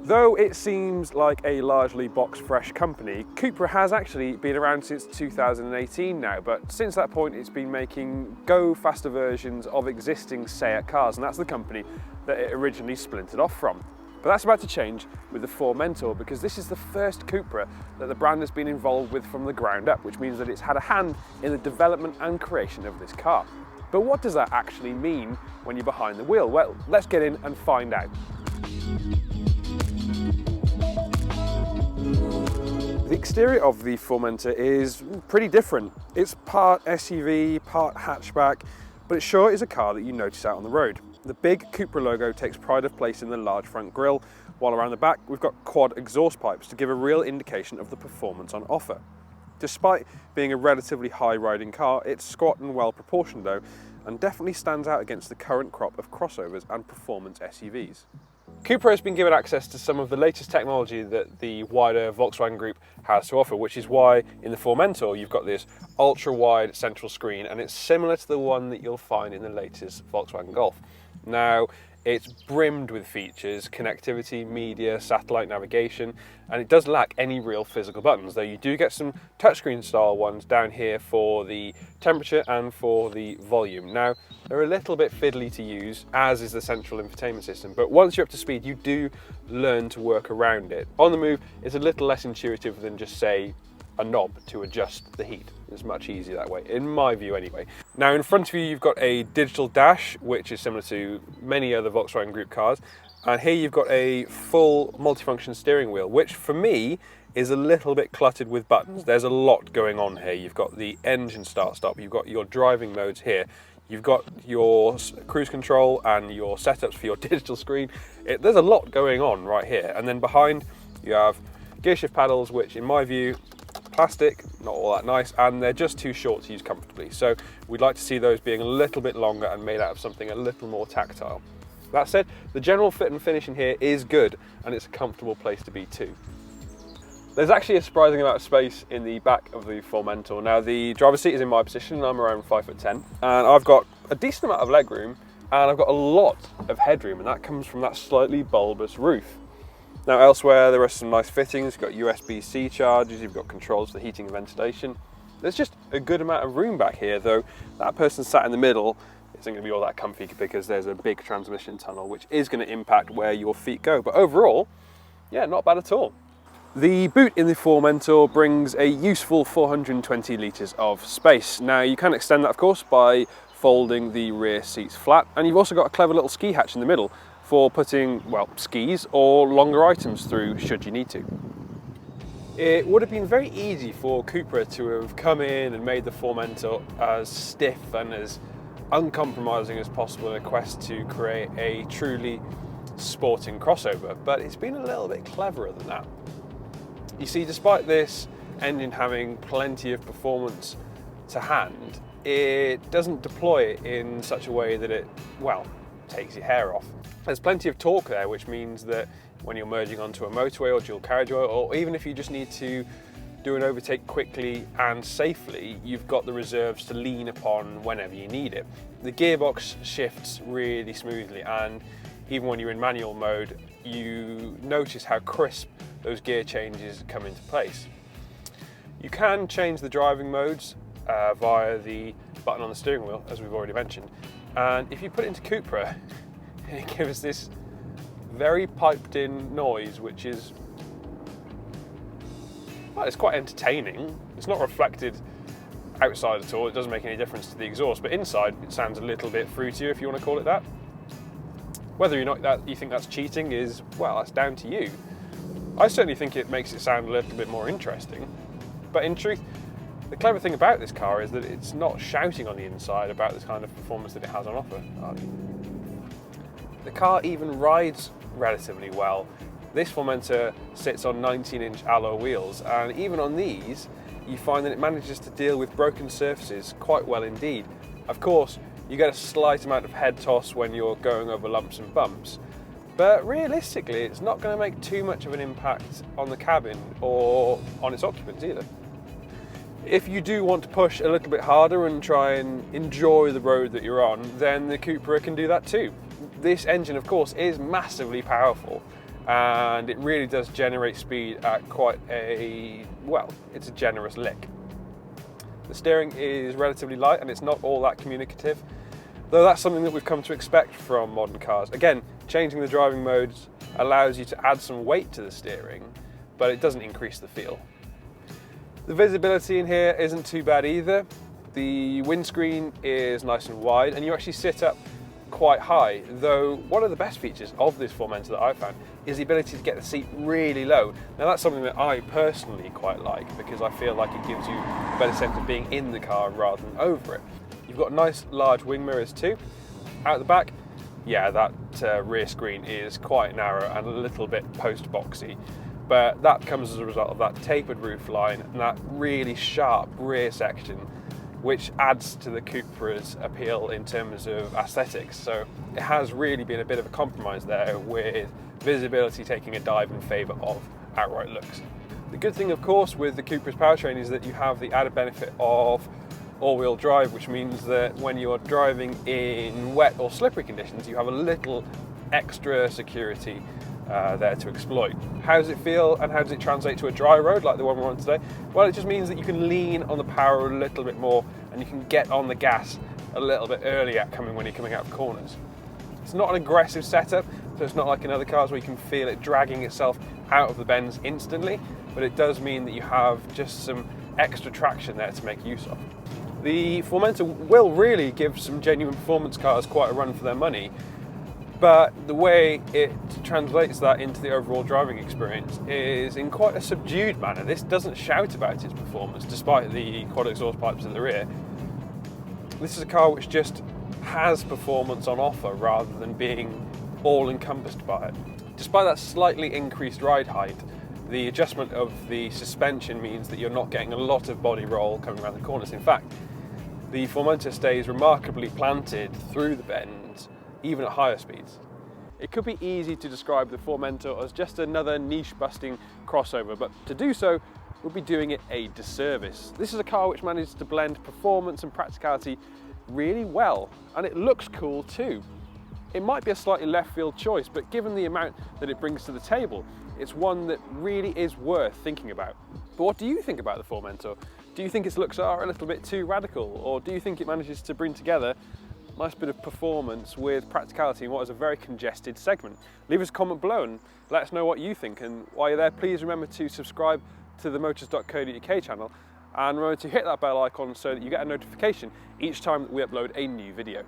Though it seems like a largely box-fresh company, Cupra has actually been around since 2018 now, but since that point it's been making go-faster versions of existing Seat cars, and that's the company that it originally splintered off from. But that's about to change with the Formentor, because this is the first Cupra that the brand has been involved with from the ground up, which means that it's had a hand in the development and creation of this car. But what does that actually mean when you're behind the wheel? Well, let's get in and find out. The exterior of the Formentor is pretty different. It's part SUV, part hatchback, but it sure is a car that you notice out on the road. The big Cupra logo takes pride of place in the large front grille, while around the back we've got quad exhaust pipes to give a real indication of the performance on offer. Despite being a relatively high-riding car, it's squat and well proportioned though, and definitely stands out against the current crop of crossovers and performance SUVs. Cupra has been given access to some of the latest technology that the wider Volkswagen Group has to offer, which is why in the Formentor you've got this ultra-wide central screen, and it's similar to the one that you'll find in the latest Volkswagen Golf. Now, it's brimmed with features, connectivity, media, satellite navigation, and it does lack any real physical buttons, though you do get some touchscreen style ones down here for the temperature and for the volume. Now, they're a little bit fiddly to use, as is the central infotainment system, but once you're up to speed, you do learn to work around it. On the move, it's a little less intuitive than just, say, a knob to adjust the heat. It's much easier that way, in my view anyway. Now in front of you, you've got a digital dash, which is similar to many other Volkswagen Group cars. And here you've got a full multifunction steering wheel, which for me is a little bit cluttered with buttons. There's a lot going on here. You've got the engine start-stop, you've got your driving modes here, you've got your cruise control and your setups for your digital screen. There's a lot going on right here. And then behind you have gear shift paddles, which in my view, plastic, not all that nice, and they're just too short to use comfortably. So we'd like to see those being a little bit longer and made out of something a little more tactile. That said, the general fit and finish in here is good, and it's a comfortable place to be too. There's actually a surprising amount of space in the back of the Formentor. Now the driver's seat is in my position, and I'm around 5'10", and I've got a decent amount of legroom, and I've got a lot of headroom, and that comes from that slightly bulbous roof. Now elsewhere there are some nice fittings. You've got USB-C chargers, you've got controls for the heating and ventilation. There's just a good amount of room back here, though that person sat in the middle isn't going to be all that comfy because there's a big transmission tunnel which is going to impact where your feet go. But overall, yeah, not bad at all. The boot in the Formentor brings a useful 420 litres of space. Now you can extend that of course by folding the rear seats flat, and you've also got a clever little ski hatch in the middle for putting, well, skis or longer items through should you need to. It would have been very easy for Cupra to have come in and made the Formentor as stiff and as uncompromising as possible in a quest to create a truly sporting crossover, but it's been a little bit cleverer than that. You see, despite this engine having plenty of performance to hand, it doesn't deploy it in such a way that it, well, takes your hair off. There's plenty of torque there, which means that when you're merging onto a motorway or dual carriageway, or even if you just need to do an overtake quickly and safely, you've got the reserves to lean upon whenever you need it. The gearbox shifts really smoothly, and even when you're in manual mode, you notice how crisp those gear changes come into place. You can change the driving modes via the button on the steering wheel, as we've already mentioned, and if you put it into Cupra, it gives this very piped in noise, which is, well, it's quite entertaining. It's not reflected outside at all, it doesn't make any difference to the exhaust, but inside it sounds a little bit fruitier, if you want to call it that. Whether or not that you think that's cheating is, well, that's down to you. I certainly think it makes it sound a little bit more interesting, but in truth, the clever thing about this car is that it's not shouting on the inside about this kind of performance that it has on offer. The car even rides relatively well. This Formentor sits on 19-inch alloy wheels, and even on these, you find that it manages to deal with broken surfaces quite well indeed. Of course, you get a slight amount of head toss when you're going over lumps and bumps, but realistically, it's not going to make too much of an impact on the cabin or on its occupants either. If you do want to push a little bit harder and try and enjoy the road that you're on, then the Cupra can do that too. This engine, of course, is massively powerful, and it really does generate speed at quite a, well, it's a generous lick. The steering is relatively light and it's not all that communicative, though that's something that we've come to expect from modern cars. Again, changing the driving modes allows you to add some weight to the steering, but it doesn't increase the feel. The visibility in here isn't too bad either. The windscreen is nice and wide and you actually sit up quite high, though one of the best features of this Formentor that I've found is the ability to get the seat really low. Now that's something that I personally quite like because I feel like it gives you a better sense of being in the car rather than over it. You've got nice large wing mirrors too. Out the back, yeah, that rear screen is quite narrow and a little bit post-boxy, but that comes as a result of that tapered roof line and that really sharp rear section, which adds to the Cupra's appeal in terms of aesthetics. So it has really been a bit of a compromise there, with visibility taking a dive in favour of outright looks. The good thing, of course, with the Cupra's powertrain is that you have the added benefit of all-wheel drive, which means that when you're driving in wet or slippery conditions, you have a little extra security there to exploit. How does it feel and how does it translate to a dry road like the one we're on today? Well, it just means that you can lean on the power a little bit more and you can get on the gas a little bit earlier when you're coming out of corners. It's not an aggressive setup, so it's not like in other cars where you can feel it dragging itself out of the bends instantly, but it does mean that you have just some extra traction there to make use of. The Formentor will really give some genuine performance cars quite a run for their money, but the way it translates that into the overall driving experience is in quite a subdued manner. This doesn't shout about its performance despite the quad exhaust pipes at the rear. This is a car which just has performance on offer rather than being all encompassed by it. Despite that slightly increased ride height, the adjustment of the suspension means that you're not getting a lot of body roll coming around the corners. In fact, the Formentor stays remarkably planted through the bends, even at higher speeds. It could be easy to describe the Formentor as just another niche-busting crossover, but to do so would be doing it a disservice. This is a car which manages to blend performance and practicality really well, and it looks cool too. It might be a slightly left field choice, but given the amount that it brings to the table, it's one that really is worth thinking about. But what do you think about the Formentor? Do you think its looks are a little bit too radical, or do you think it manages to bring together a nice bit of performance with practicality in what is a very congested segment? Leave us a comment below and let us know what you think, and while you're there, please remember to subscribe to the Motors.co.uk channel and remember to hit that bell icon so that you get a notification each time that we upload a new video.